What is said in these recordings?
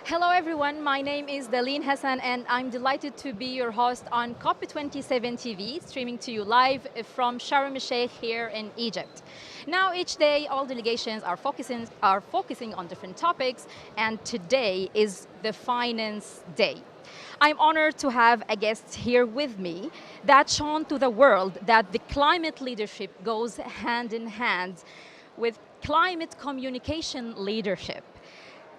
Hello everyone, my name is Daleen Hassan and I'm delighted to be your host on COP27 TV, streaming to you live from Sharm el-Sheikh here in Egypt. Now each day all delegations are focusing on different topics, and today is the Finance Day. I'm honored to have a guest here with me that shown to the world that the climate leadership goes hand in hand with climate communication leadership.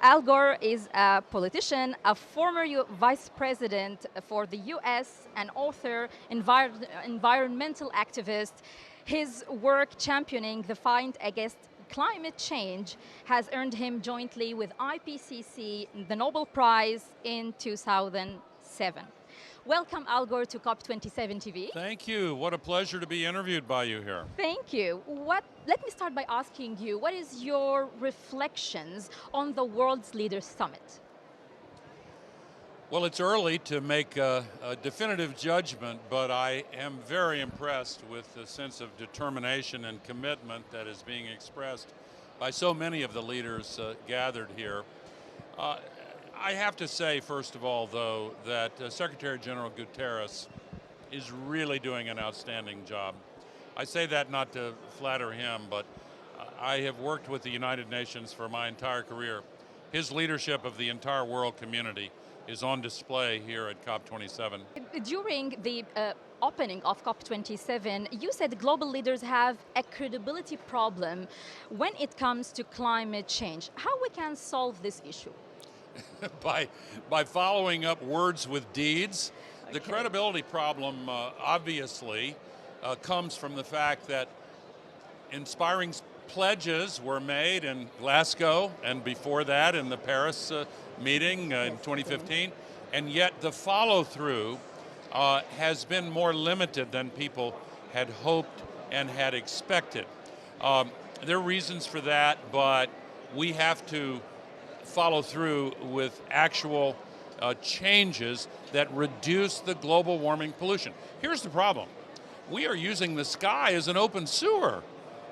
Al Gore is a politician, a former vice president for the US, an author, environmental activist. His work championing the fight against climate change has earned him jointly with IPCC the Nobel Prize in 2007. Welcome, Al Gore, to COP27 TV. Thank you. What a pleasure to be interviewed by you here. Thank you. Let me start by asking you, what is your reflections on the World's Leaders Summit? Well, it's early to make a definitive judgment, but I am very impressed with the sense of determination and commitment that is being expressed by so many of the leaders gathered here. I have to say, first of all, though, that Secretary General Guterres is really doing an outstanding job. I say that not to flatter him, but I have worked with the United Nations for my entire career. His leadership of the entire world community is on display here at COP27. During the opening of COP27, you said global leaders have a credibility problem when it comes to climate change. How we can solve this issue? by following up words with deeds. Okay. The credibility problem obviously comes from the fact that inspiring pledges were made in Glasgow and before that in the Paris meeting in 2015, and yet the follow-through has been more limited than people had hoped and had expected. There are reasons for that, but we have to follow through with actual changes that reduce the global warming pollution. Here's the problem. We are using the sky as an open sewer,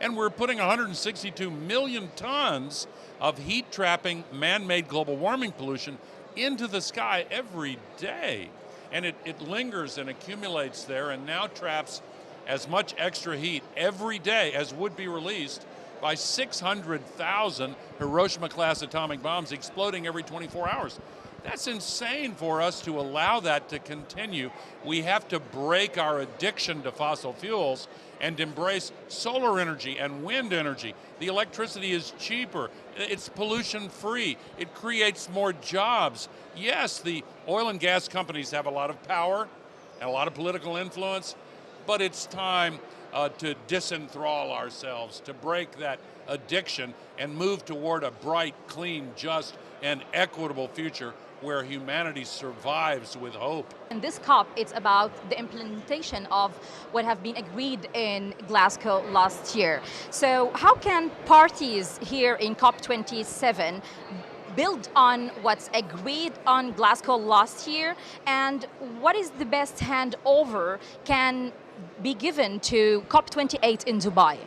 and we're putting 162 million tons of heat-trapping man-made global warming pollution into the sky every day. And it lingers and accumulates there and now traps as much extra heat every day as would be released by 600,000 Hiroshima-class atomic bombs exploding every 24 hours. That's insane for us to allow that to continue. We have to break our addiction to fossil fuels and embrace solar energy and wind energy. The electricity is cheaper, it's pollution-free, it creates more jobs. Yes, the oil and gas companies have a lot of power and a lot of political influence, but it's time to disenthrall ourselves, to break that addiction and move toward a bright, clean, just, and equitable future where humanity survives with hope. In this COP, it's about the implementation of what have been agreed in Glasgow last year. So how can parties here in COP27 build on what's agreed on Glasgow last year, and what is the best handover can be given to COP28 in Dubai?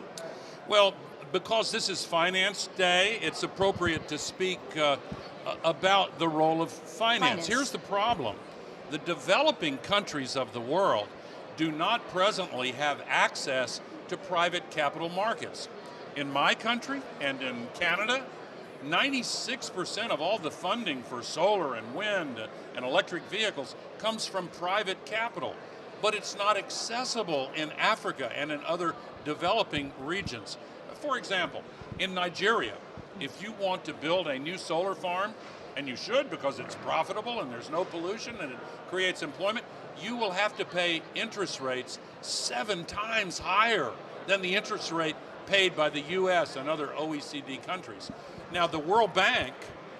Well, because this is Finance Day, it's appropriate to speak about the role of finance. Here's the problem. The developing countries of the world do not presently have access to private capital markets. In my country and in Canada, 96% of all the funding for solar and wind and electric vehicles comes from private capital, but it's not accessible in Africa and in other developing regions. For example, in Nigeria, if you want to build a new solar farm, and you should because it's profitable and there's no pollution and it creates employment, you will have to pay interest rates 7 times higher than the interest rate paid by the US and other OECD countries. Now, the World Bank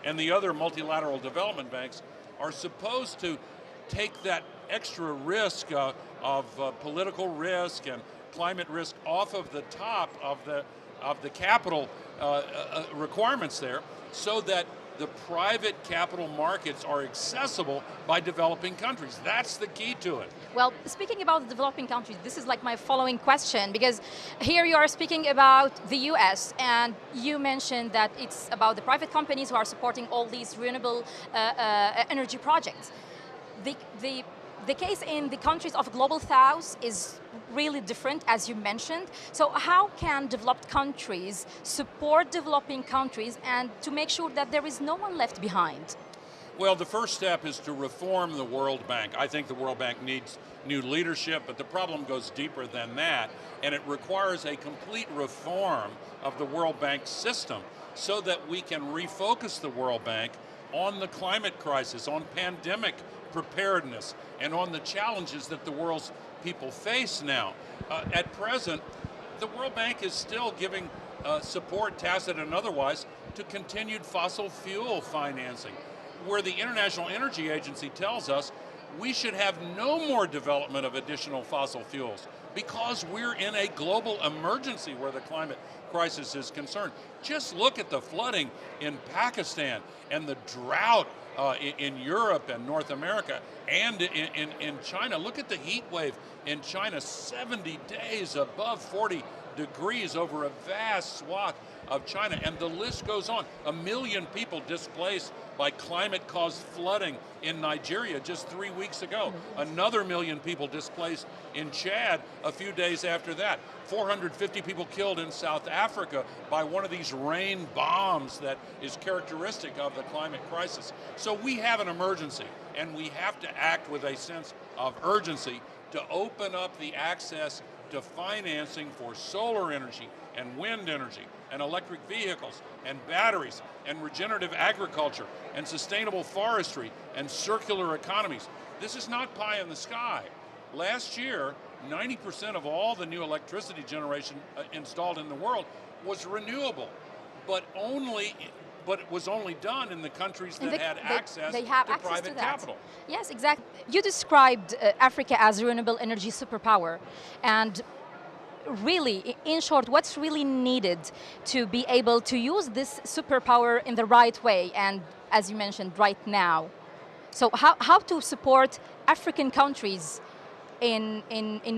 and the other multilateral development banks are supposed to take that extra risk of political risk and climate risk off of the top of the capital requirements there, so that the private capital markets are accessible by developing countries. That's the key to it. Well, speaking about the developing countries, this is like my following question, because here you are speaking about the US, and you mentioned that it's about the private companies who are supporting all these renewable energy projects. The case in the countries of Global South is really different, as you mentioned. So how can developed countries support developing countries and to make sure that there is no one left behind? Well, the first step is to reform the World Bank. I think the World Bank needs new leadership, but the problem goes deeper than that, and it requires a complete reform of the World Bank system so that we can refocus the World Bank on the climate crisis, on pandemic preparedness, and on the challenges that the world's people face now. At present, the World Bank is still giving support, tacit and otherwise, to continued fossil fuel financing, where the International Energy Agency tells us we should have no more development of additional fossil fuels because we're in a global emergency where the climate crisis is concerned. Just look at the flooding in Pakistan and the drought in Europe and North America and in China. Look at the heat wave in China, 70 days above 40 degrees over a vast swath of China, and the list goes on. 1 million people displaced by climate-caused flooding in Nigeria just 3 weeks ago. Another 1 million people displaced in Chad a few days after that. 450 people killed in South Africa by one of these rain bombs that is characteristic of the climate crisis. So we have an emergency, and we have to act with a sense of urgency to open up the access to financing for solar energy and wind energy and electric vehicles and batteries and regenerative agriculture and sustainable forestry and circular economies. This is not pie in the sky. Last year, 90% of all the new electricity generation installed in the world was renewable, but it was only done in the countries that had access to private capital. Yes, exactly. You described Africa as a renewable energy superpower, and really, in short, what's really needed to be able to use this superpower in the right way, and as you mentioned, right now. So how to support African countries in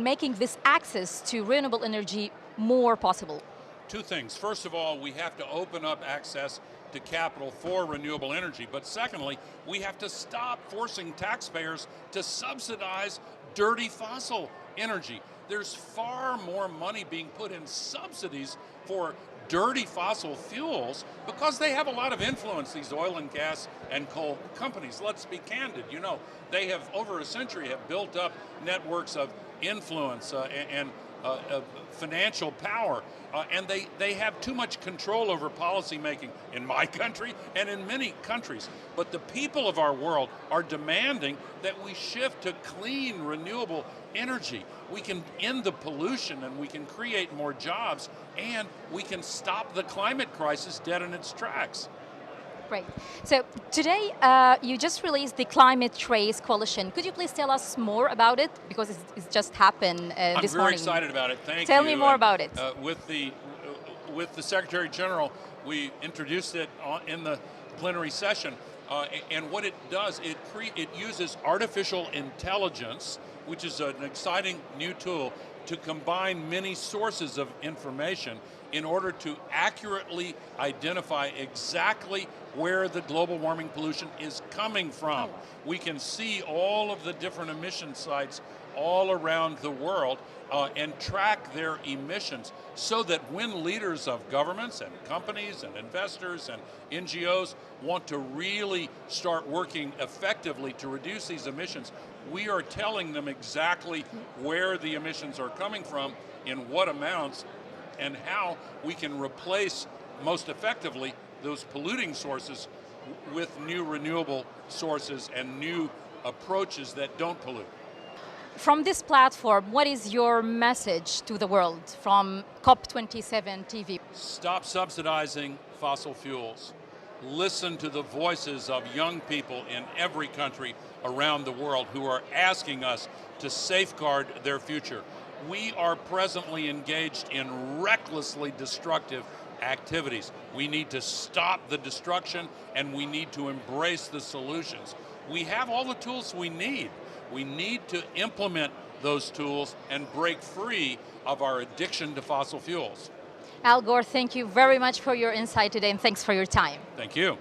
making this access to renewable energy more possible? Two things. First of all, we have to open up access to capital for renewable energy. But secondly, we have to stop forcing taxpayers to subsidize dirty fossil energy. There's far more money being put in subsidies for dirty fossil fuels because they have a lot of influence, these oil and gas and coal companies. Let's be candid, you know, they have over a century have built up networks of influence and financial power, and they have too much control over policy making in my country and in many countries. But the people of our world are demanding that we shift to clean, renewable energy. We can end the pollution, and we can create more jobs, and we can stop the climate crisis dead in its tracks. Great. So today you just released the Climate Trace Coalition. Could you please tell us more about it? Because it's just happened this morning. I'm very excited about it. Thank you. Tell me more about it. With the Secretary General, we introduced it in the plenary session. And what it does, it uses artificial intelligence, which is an exciting new tool, to combine many sources of information in order to accurately identify exactly where the global warming pollution is coming from. We can see all of the different emission sites all around the world and track their emissions so that when leaders of governments and companies and investors and NGOs want to really start working effectively to reduce these emissions, we are telling them exactly where the emissions are coming from, in what amounts, and how we can replace most effectively those polluting sources with new renewable sources and new approaches that don't pollute. From this platform, what is your message to the world from COP27 TV? Stop subsidizing fossil fuels. Listen to the voices of young people in every country around the world who are asking us to safeguard their future. We are presently engaged in recklessly destructive activities. We need to stop the destruction, and we need to embrace the solutions. We have all the tools we need. We need to implement those tools and break free of our addiction to fossil fuels. Al Gore, thank you very much for your insight today, and thanks for your time. Thank you.